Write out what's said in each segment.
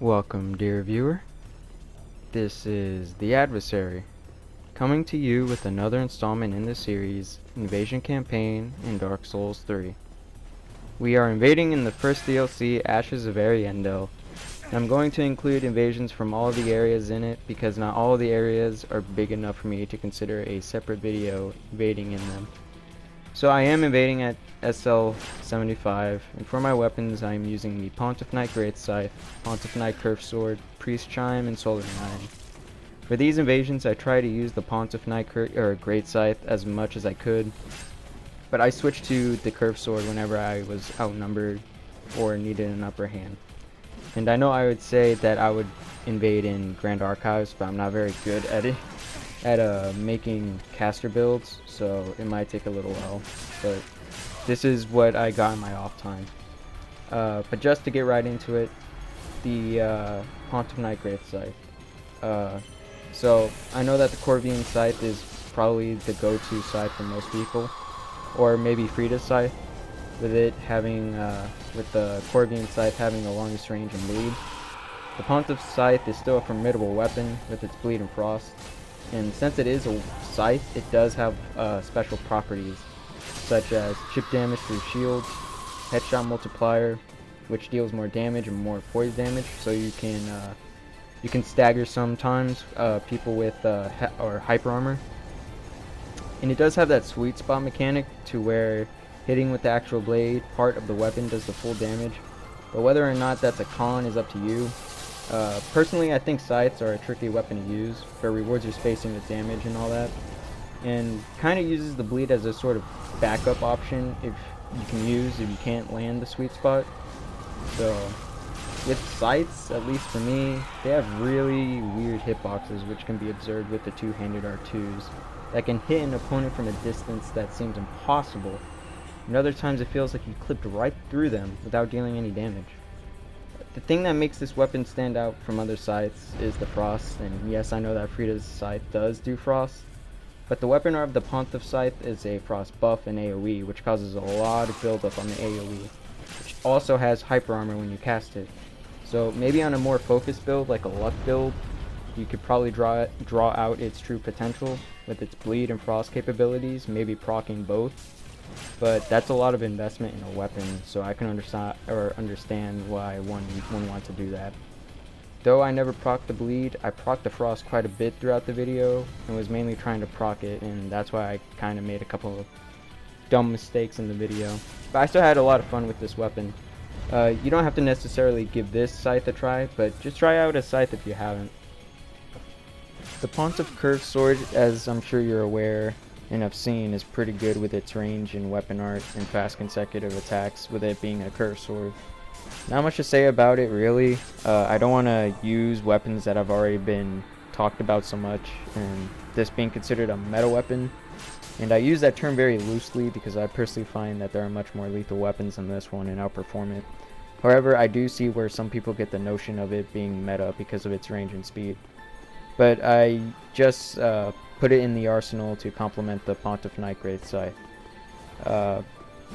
Welcome, dear viewer. This is The Adversary, coming to you with another installment in the series, Invasion Campaign in Dark Souls 3. We are invading in the first DLC, Ashes of Ariandel, and I'm going to include invasions from all the areas in it because not all the areas are big enough for me to consider a separate video invading in them. So I am invading at SL75, and for my weapons I am using the Pontiff Knight Great Scythe, Pontiff Knight Curved Sword, Priest Chime, and Soldering Iron. For these invasions I try to use the Pontiff Knight Great Scythe as much as I could, but I switched to the Curved Sword whenever I was outnumbered or needed an upper hand. And I know I would say that I would invade in Grand Archives, but I'm not very good at it. Making caster builds, so it might take a little while, but this is what I got in my off time. But just to get right into it, the Pontiff Knight Great Scythe. So I know that the Corvian Scythe is probably the go-to scythe for most people, or maybe Frida's Scythe, with it having with the Corvian Scythe having the longest range and bleed. The Pontiff Scythe is still a formidable weapon with its bleed and frost. And since it is a scythe, it does have special properties, such as chip damage through shields, headshot multiplier, which deals more damage and more poise damage, so you can stagger sometimes people with or hyper armor. And it does have that sweet spot mechanic to where hitting with the actual blade part of the weapon does the full damage, but whether or not that's a con is up to you. Personally, I think scythes are a tricky weapon to use, but rewards your spacing with damage and all that, and kind of uses the bleed as a sort of backup option if you can't land the sweet spot. So with scythes, at least for me, they have really weird hitboxes which can be observed with the two-handed R2s that can hit an opponent from a distance that seems impossible, and other times it feels like you clipped right through them without dealing any damage. The thing that makes this weapon stand out from other scythes is the frost, and yes, I know that Frida's Scythe does do frost, but the weapon of the Pontiff Scythe is a frost buff and AoE, which causes a lot of buildup on the AoE, which also has hyper armor when you cast it. So maybe on a more focused build, like a luck build, you could probably draw out its true potential with its bleed and frost capabilities, maybe proccing both. But that's a lot of investment in a weapon, so I can understand why one wants to do that. Though I never procced the bleed, I procced the frost quite a bit throughout the video, and was mainly trying to proc it, and that's why I kind of made a couple of dumb mistakes in the video. But I still had a lot of fun with this weapon. You don't have to necessarily give this scythe a try, but just try out a scythe if you haven't. The Pontiff Curved Sword, as I'm sure you're aware, and I've seen, is pretty good with its range and weapon art and fast consecutive attacks, with it being a curved sword. Not much to say about it really. I don't want to use weapons that have already been talked about so much, and this being considered a meta weapon, and I use that term very loosely because I personally find that there are much more lethal weapons than this one and outperform it. However, I do see where some people get the notion of it being meta because of its range and speed. But I just put it in the arsenal to complement the Pontiff Knight Great Scythe.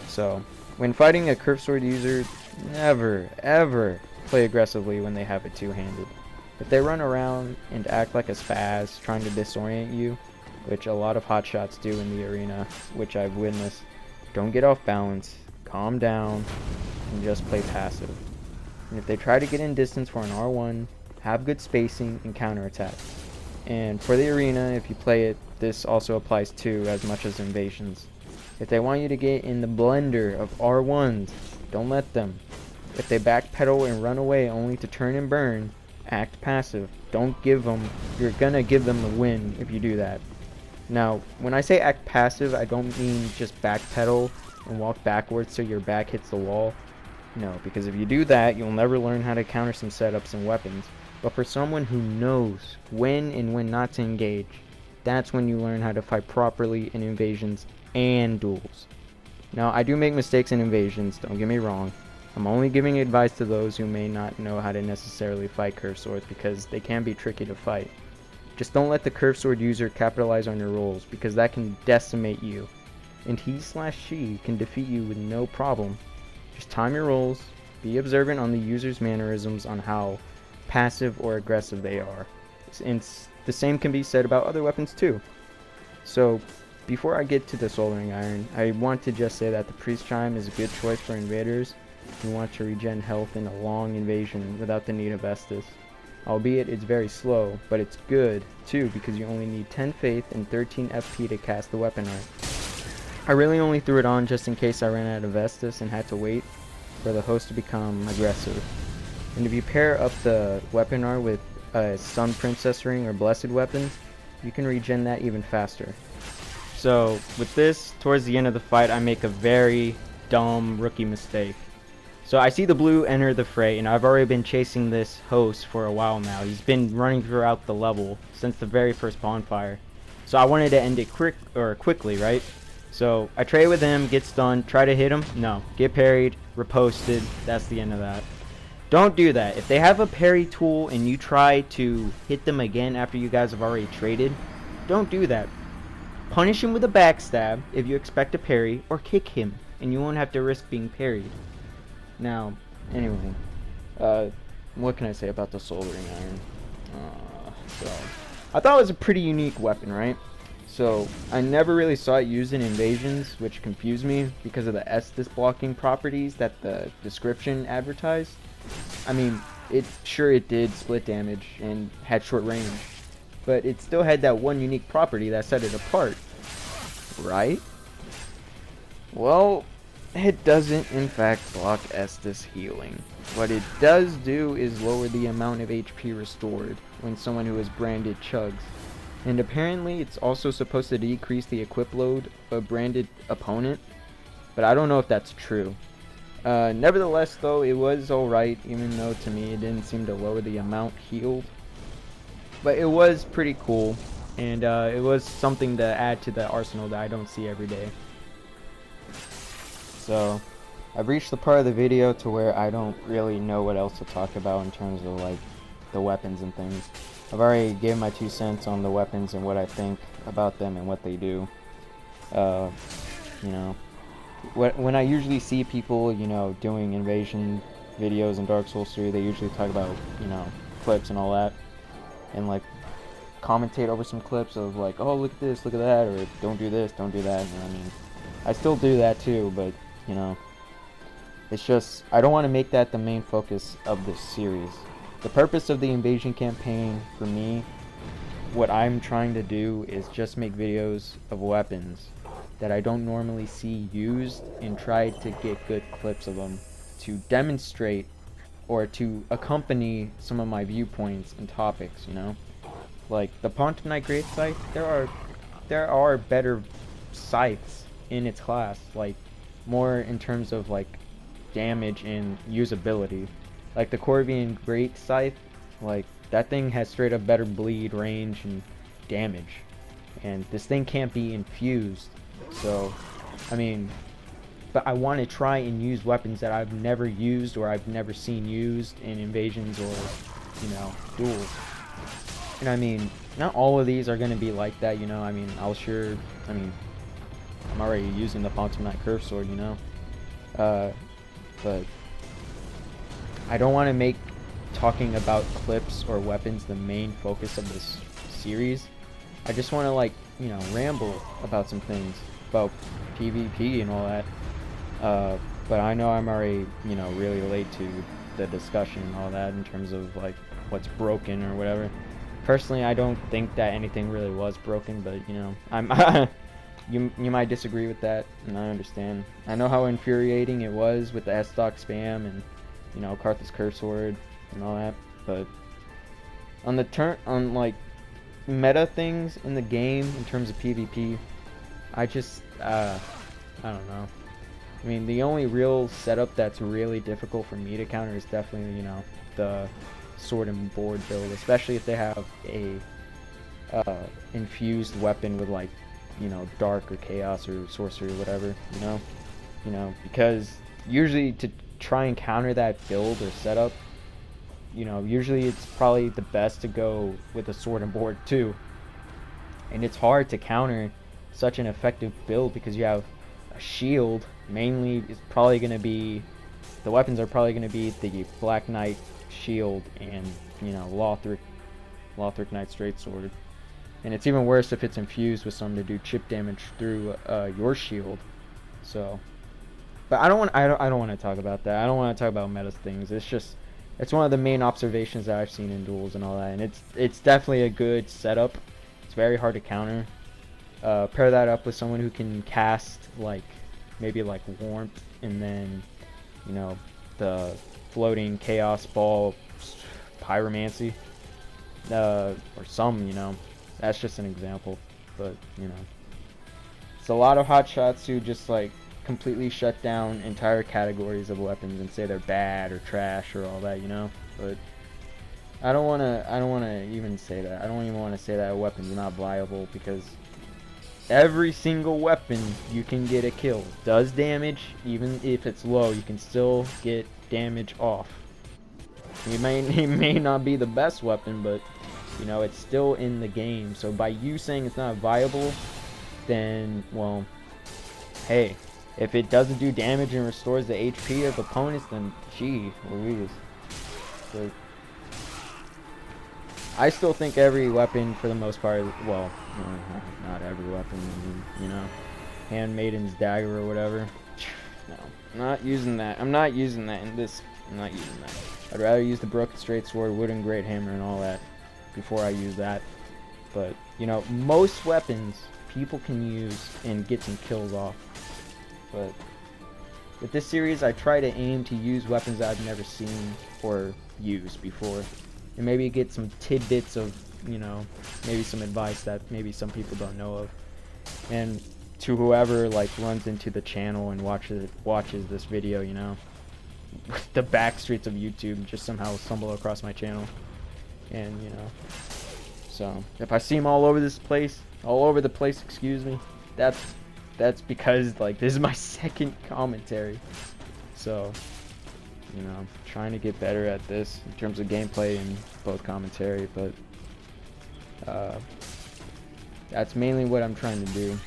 So, when fighting a curved sword user, never, ever play aggressively when they have it two-handed. If they run around and act like a spaz trying to disorient you, which a lot of hotshots do in the arena, which I've witnessed, don't get off balance, calm down, and just play passive. And if they try to get in distance for an R1, have good spacing and counterattack. And for the arena, if you play it, this also applies too, as much as invasions. If they want you to get in the blender of R1s, don't let them. If they backpedal and run away only to turn and burn, act passive. Don't give them, you're gonna give them the win if you do that. Now, when I say act passive, I don't mean just backpedal and walk backwards so your back hits the wall. No, because if you do that, you'll never learn how to counter some setups and weapons. But for someone who knows when and when not to engage, that's when you learn how to fight properly in invasions and duels. Now, I do make mistakes in invasions, don't get me wrong. I'm only giving advice to those who may not know how to necessarily fight curved swords because they can be tricky to fight. Just don't let the curved sword user capitalize on your rolls because that can decimate you. And he/she can defeat you with no problem. Just time your rolls, be observant on the user's mannerisms on how passive or aggressive they are. And the same can be said about other weapons too. So before I get to the Soldering Iron, I want to just say that the Priest Chime is a good choice for invaders who want to regen health in a long invasion without the need of Estus. Albeit it's very slow, but it's good too because you only need 10 faith and 13 FP to cast the weapon art. I really only threw it on just in case I ran out of Estus and had to wait for the host to become aggressive. And if you pair up the weapon art with a Sun Princess ring or Blessed weapon, you can regen that even faster. So with this, towards the end of the fight, I make a very dumb rookie mistake. So I see the blue enter the fray, and I've already been chasing this host for a while now. He's been running throughout the level since the very first bonfire. So I wanted to end it quickly, right? So I trade with him, get stunned, try to hit him, no. Get parried, riposted, that's the end of that. Don't do that. If they have a parry tool and you try to hit them again after you guys have already traded, don't do that. Punish him with a backstab if you expect a parry, or kick him, and you won't have to risk being parried. Now, anyway, what can I say about the Soldering Iron? So, I thought it was a pretty unique weapon, right? So, I never really saw it used in invasions, which confused me because of the Estus blocking properties that the description advertised. I mean, it did split damage and had short range, but it still had that one unique property that set it apart, right? Well, it doesn't in fact block Estus healing. What it does do is lower the amount of HP restored when someone who is branded chugs. And apparently it's also supposed to decrease the equip load of branded opponent, but I don't know if that's true. Nevertheless though, it was alright, even though to me it didn't seem to lower the amount healed. But it was pretty cool, and it was something to add to the arsenal that I don't see every day. So, I've reached the part of the video to where I don't really know what else to talk about in terms of like the weapons and things. I've already given my 2 cents on the weapons and what I think about them and what they do. You know, when I usually see people, you know, doing invasion videos in Dark Souls 3, they usually talk about, you know, clips and all that, and like commentate over some clips of like, oh, look at this, look at that, or don't do this, don't do that. You know, I mean, I still do that too, but you know, it's just I don't want to make that the main focus of this series. The purpose of the invasion campaign for me, what I'm trying to do is just make videos of weapons that I don't normally see used and try to get good clips of them to demonstrate or to accompany some of my viewpoints and topics, you know? Like the Pontiff Knight Great Scythe, there are better scythes in its class, like more in terms of like damage and usability. Like the Corvian Great Scythe, like that thing has straight up better bleed, range, and damage. And this thing can't be infused. So, I mean, but I want to try and use weapons that I've never used or I've never seen used in invasions or, you know, duels. And I mean, not all of these are going to be like that, you know. I mean, I'm already using the Pontiff Knight Curve Sword, you know. But I don't want to make talking about clips or weapons the main focus of this series. I just want to, like, you know, ramble about some things about PvP and all that. But I know I'm already, you know, really late to the discussion and all that in terms of like what's broken or whatever. Personally, I don't think that anything really was broken, but you know, I'm you might disagree with that, and I understand. I know how infuriating it was with the S-Stock spam and, you know, Karthus Curse Sword and all that, but on like meta things in the game in terms of PvP, I just I don't know. I mean, the only real setup that's really difficult for me to counter is definitely, you know, the sword and board build, especially if they have a infused weapon with, like, you know, dark or chaos or sorcery or whatever, you know, because usually to try and counter that build or setup, you know, usually it's probably the best to go with a sword and board too. And it's hard to counter such an effective build because you have a shield. Mainly is probably going to be, the weapons are probably going to be the Black Knight shield and, you know, Lothric Knight straight sword. And it's even worse if it's infused with something to do chip damage through your shield. So, but I don't want to talk about that. I don't want to talk about meta things. It's one of the main observations that I've seen in duels and all that, and it's definitely a good setup. It's very hard to counter. Pair that up with someone who can cast maybe like warmth, and then, you know, the floating chaos ball pyromancy, or some, you know. That's just an example, but, you know, it's a lot of hot shots who just like completely shut down entire categories of weapons and say they're bad or trash or all that, you know. But I don't want to even say that. I don't even want to say that a weapon's not viable, because every single weapon you can get a kill, does damage. Even if it's low, you can still get damage off. It may not be the best weapon, but, you know, it's still in the game. So by you saying it's not viable, then, well, hey, if it doesn't do damage and restores the HP of opponents, then gee Louise. So I still think every weapon, for the most part, well, not every weapon, you know, Handmaiden's Dagger or whatever. No, I'm not using that. I'm not using that in this. I'm not using that. I'd rather use the Broken Straight Sword, Wooden Great Hammer, and all that before I use that. But, you know, most weapons people can use and get some kills off. But with this series, I try to aim to use weapons that I've never seen or used before, and maybe get some tidbits of, you know, maybe some advice that maybe some people don't know of. And to whoever like runs into the channel and watches this video, you know, the back streets of YouTube just somehow stumble across my channel, and, you know, so if I see them all over the place, excuse me, that's because, like, this is my second commentary. So, you know, I'm trying to get better at this in terms of gameplay and both commentary, but that's mainly what I'm trying to do.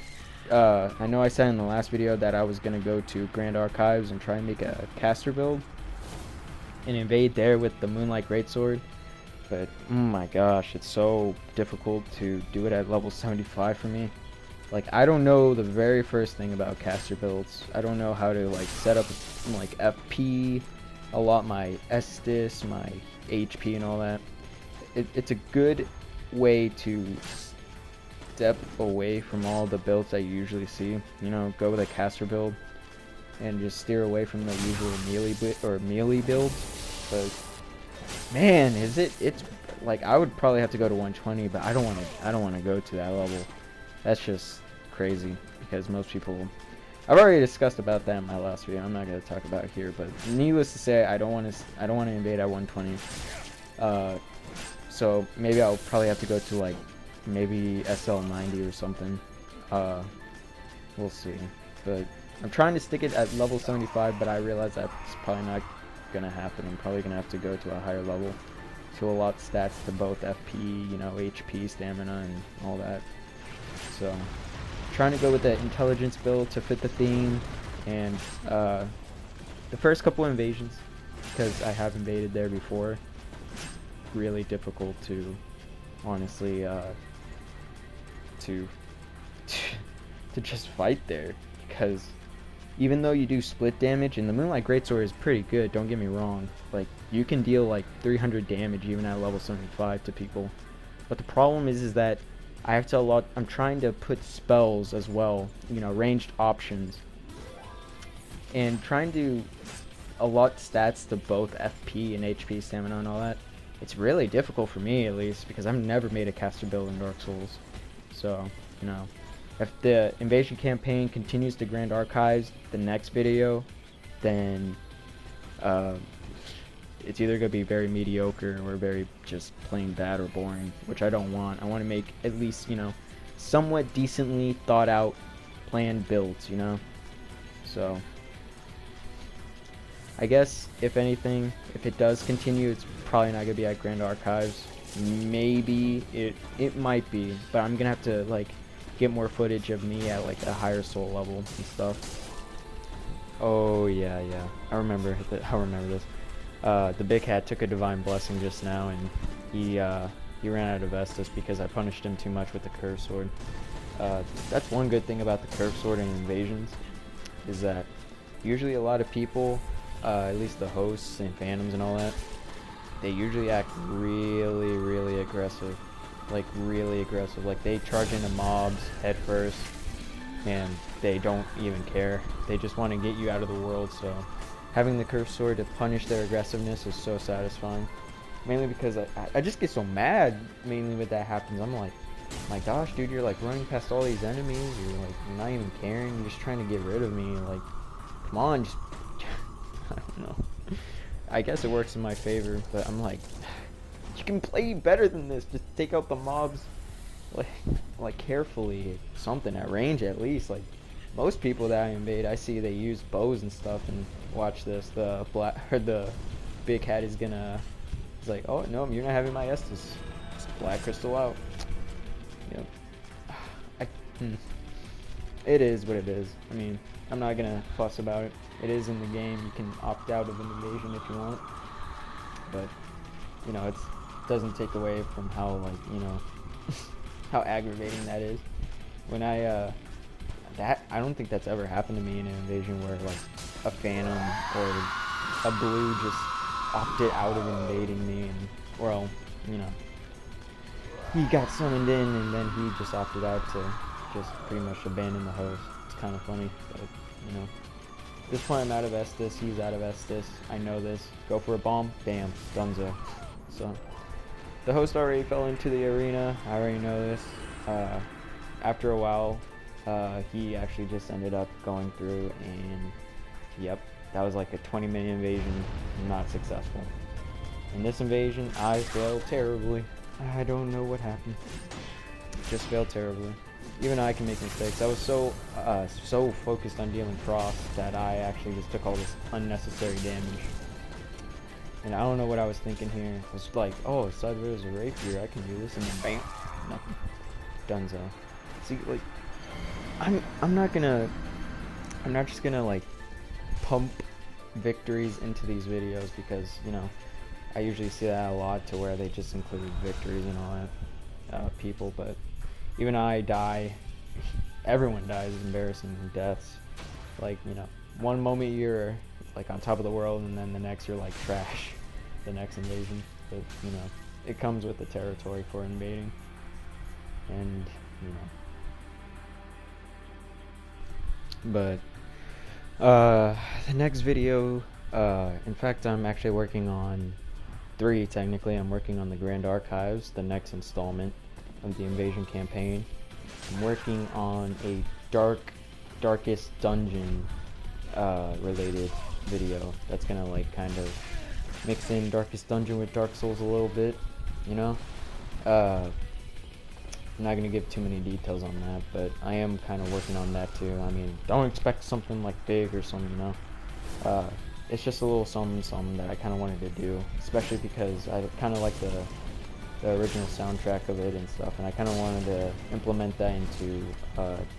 I know I said in the last video that I was going to go to Grand Archives and try and make a caster build and invade there with the Moonlight Greatsword, but oh my gosh, it's so difficult to do it at level 75 for me. Like, I don't know the very first thing about caster builds. I don't know how to, like, set up, like, FP, allot my Estus, my HP, and all that. It's a good way to step away from all the builds I usually see. You know, go with a caster build and just steer away from the usual melee builds. But man, it's like, I would probably have to go to 120, but I don't want to go to that level. That's just crazy, because most people, I've already discussed about that in my last video. I'm not going to talk about it here, but needless to say, I don't want to invade at 120. So maybe I'll probably have to go to, like, maybe SL90 or something. We'll see. But I'm trying to stick it at level 75, but I realize that's probably not gonna happen. I'm probably gonna have to go to a higher level to allot stats to both FP, you know, HP, stamina, and all that. So trying to go with the intelligence build to fit the theme, and the first couple invasions, because I have invaded there before, really difficult to honestly to just fight there, because even though you do split damage, and the Moonlight Greatsword is pretty good, don't get me wrong, like, you can deal like 300 damage even at level 75 to people, but the problem is that I have to allot, I'm trying to put spells as well, you know, ranged options, and trying to allot stats to both FP and HP, stamina, and all that. It's really difficult for me, at least, because I've never made a caster build in Dark Souls. So, you know, if the invasion campaign continues to Grand Archives, the next video, then it's either going to be very mediocre or very just plain bad or boring, which I don't want. I want to make at least, you know, somewhat decently thought out, planned builds, you know? So I guess, if anything, if it does continue, it's probably not going to be at Grand Archives. Maybe it might be, but I'm going to have to, like, get more footage of me at, like, a higher soul level and stuff. Oh, yeah. I remember this. The big hat took a divine blessing just now, and he ran out of Estus because I punished him too much with the curve sword. That's one good thing about the curve sword and invasions, is that usually a lot of people, at least the hosts and phantoms and all that, they usually act really aggressive. Like really aggressive. Like they charge into mobs head first and they don't even care. They just want to get you out of the world, so having the curved sword to punish their aggressiveness is so satisfying. Mainly because I just get so mad mainly when that happens. I'm like, my gosh, dude, you're like running past all these enemies, you're not even caring, you're just trying to get rid of me. Like, come on, just I don't know. I guess it works in my favor, but I'm like, you can play better than this. Just take out the mobs like carefully, something at range at least. Like most people that I invade, I see they use bows and stuff. And watch this, the big hat is gonna. He's like, oh no, you're not having my Estus. It's black crystal out. Yep. It is what it is. I mean, I'm not gonna fuss about it. It is in the game. You can opt out of an invasion if you want, but you know, it doesn't take away from how, like, you know, how aggravating that is. When I don't think that's ever happened to me in an invasion where like a phantom or a blue just opted out of invading me, and well, you know, he got summoned in and then he just opted out to just pretty much abandon the host. It's kind of funny, but you know, at this point I'm out of Estus, he's out of Estus. I know this. Go for a bomb, bam, dunzo. So the host already fell into the arena. I already know this. After a while, he actually just ended up going through, and yep, that was like a 20-minute invasion, not successful. In this invasion, I failed terribly. I don't know what happened. Just failed terribly. Even I can make mistakes. I was so focused on dealing cross that I actually just took all this unnecessary damage. And I don't know what I was thinking here. I was like, oh, side of it is a rapier, I can do this, and then bam, nothing. Dunzo. See, like, I'm not just gonna like pump victories into these videos, because, you know, I usually see that a lot, to where they just include victories and all that, people, but even I die, everyone dies embarrassing deaths. Like, you know, one moment you're like on top of the world, and then the next you're like trash, the next invasion. But, you know, it comes with the territory for invading, and, you know. But the next video, in fact, I'm actually working on 3 technically. I'm working on the Grand Archives, the next installment of the invasion campaign. I'm working on a darkest dungeon related video that's gonna like kind of mix in Darkest Dungeon with Dark Souls a little bit, you know. I'm not gonna give too many details on that, but I am kind of working on that too. I mean, don't expect something like big or something, you know. It's just a little something that I kind of wanted to do, especially because I kind of like the original soundtrack of it and stuff, and I kind of wanted to implement that into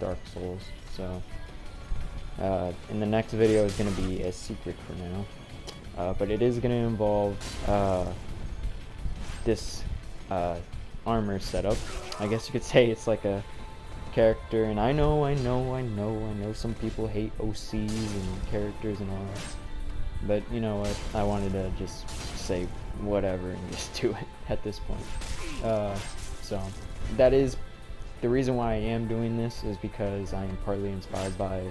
Dark Souls. So in the next video is going to be a secret for now, but it is going to involve this armor setup. I guess you could say it's like a character, and I know some people hate OCs and characters and all that, but you know what, I wanted to just say whatever and just do it at this point. So that is the reason why I am doing this, is because I am partly inspired by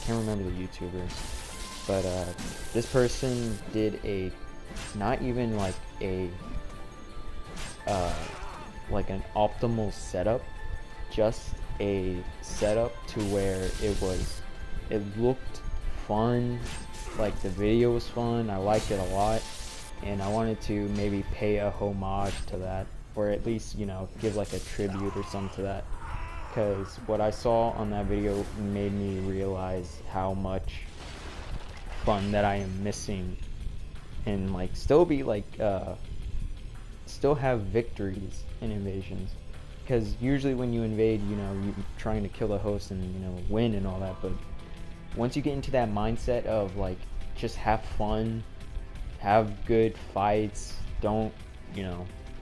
can't remember the YouTuber, but this person did a, not even like a like an optimal setup, just a setup to where it looked fun, like the video was fun, I liked it a lot, and I wanted to maybe pay a homage to that, or at least, you know, give like a tribute or something to that, because what I saw on that video made me realize how much fun that I am missing, and like still be like still have victories in invasions, because usually when you invade, you know, you're trying to kill the host and, you know, win and all that, but once you get into that mindset of like just have fun, have good fights, don't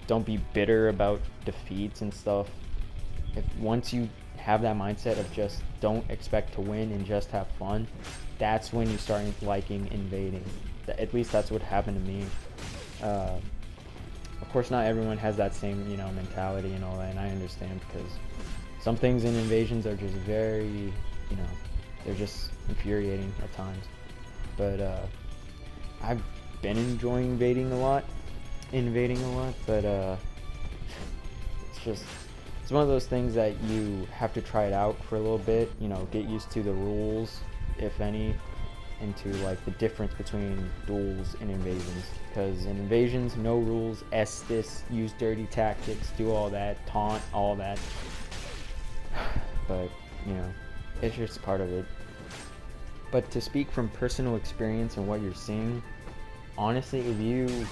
don't be bitter about defeats and stuff. If once you have that mindset of just don't expect to win and just have fun, that's when you start liking invading. At least that's what happened to me. Of course, not everyone has that same mentality and all that, and I understand, because some things in invasions are just very they're just infuriating at times. But I've been enjoying invading a lot, but it's one of those things that you have to try it out for a little bit, get used to the rules, if any, and to like the difference between duels and invasions. Because in invasions, no rules, this, use dirty tactics, do all that, taunt, all that. But it's just part of it. But to speak from personal experience and what you're seeing, honestly, if you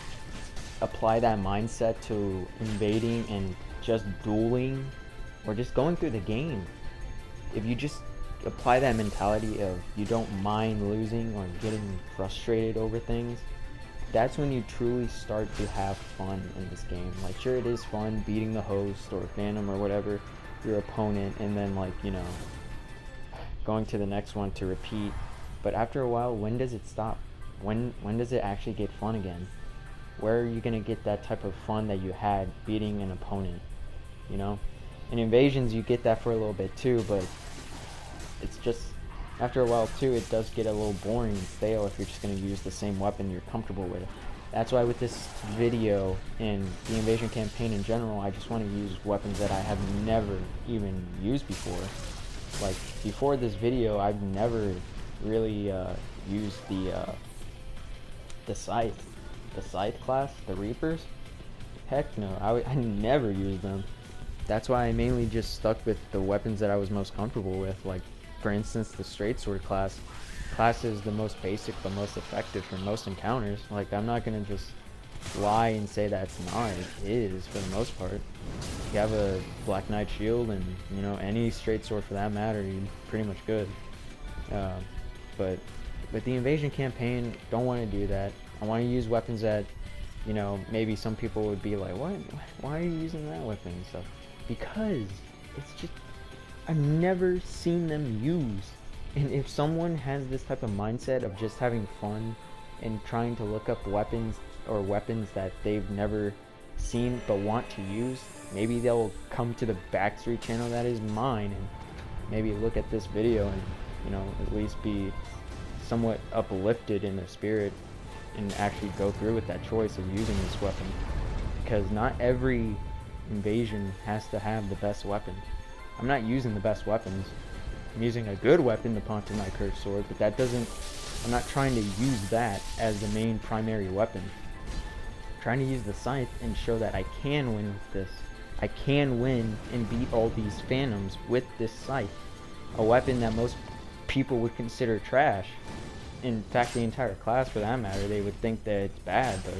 apply that mindset to invading and just dueling or just going through the game, if you just apply that mentality of you don't mind losing or getting frustrated over things, that's when you truly start to have fun in this game. Like, sure, it is fun beating the host or phantom or whatever, your opponent, and then like going to the next one to repeat. But after a while, when does it stop? When does it actually get fun again? Where are you gonna get that type of fun that you had beating an opponent? In invasions, you get that for a little bit too, but it's just after a while too, it does get a little boring and stale if you're just gonna use the same weapon you're comfortable with. That's why with this video and the invasion campaign in general, I just want to use weapons that I have never even used before. Like, before this video, I've never really used the scythe class, the Reapers. Heck no, I never used them. That's why I mainly just stuck with the weapons that I was most comfortable with. Like, for instance, the straight sword class is the most basic but most effective for most encounters. Like, I'm not gonna just lie and say that it's not. It is, for the most part. If you have a Black Knight shield and any straight sword for that matter, you're pretty much good. But with the invasion campaign, don't want to do that. I want to use weapons that maybe some people would be like, what, why are you using that weapon and stuff? Because it's just, I've never seen them used. And if someone has this type of mindset of just having fun and trying to look up weapons or weapons that they've never seen but want to use, maybe they'll come to the Backstreet channel that is mine and maybe look at this video and at least be somewhat uplifted in their spirit and actually go through with that choice of using this weapon. Because not every invasion has to have the best weapon. I'm not using the best weapons. I'm using a good weapon, the Pontiff Knight Curved Sword, but that doesn't, I'm not trying to use that as the main primary weapon. I'm trying to use the scythe and show that I can win with this. I can win and beat all these phantoms with this scythe. A weapon that most people would consider trash. In fact, the entire class for that matter, they would think that it's bad, but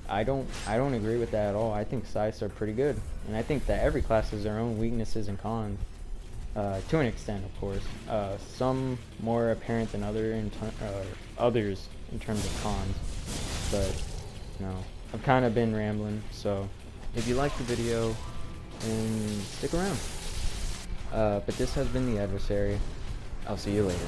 I don't agree with that at all. I think scythes are pretty good. And I think that every class has their own weaknesses and cons. To an extent, of course. Some more apparent than others in terms of cons. But, I've kind of been rambling. So, if you liked the video, then stick around. But this has been The Adversary. I'll see you later.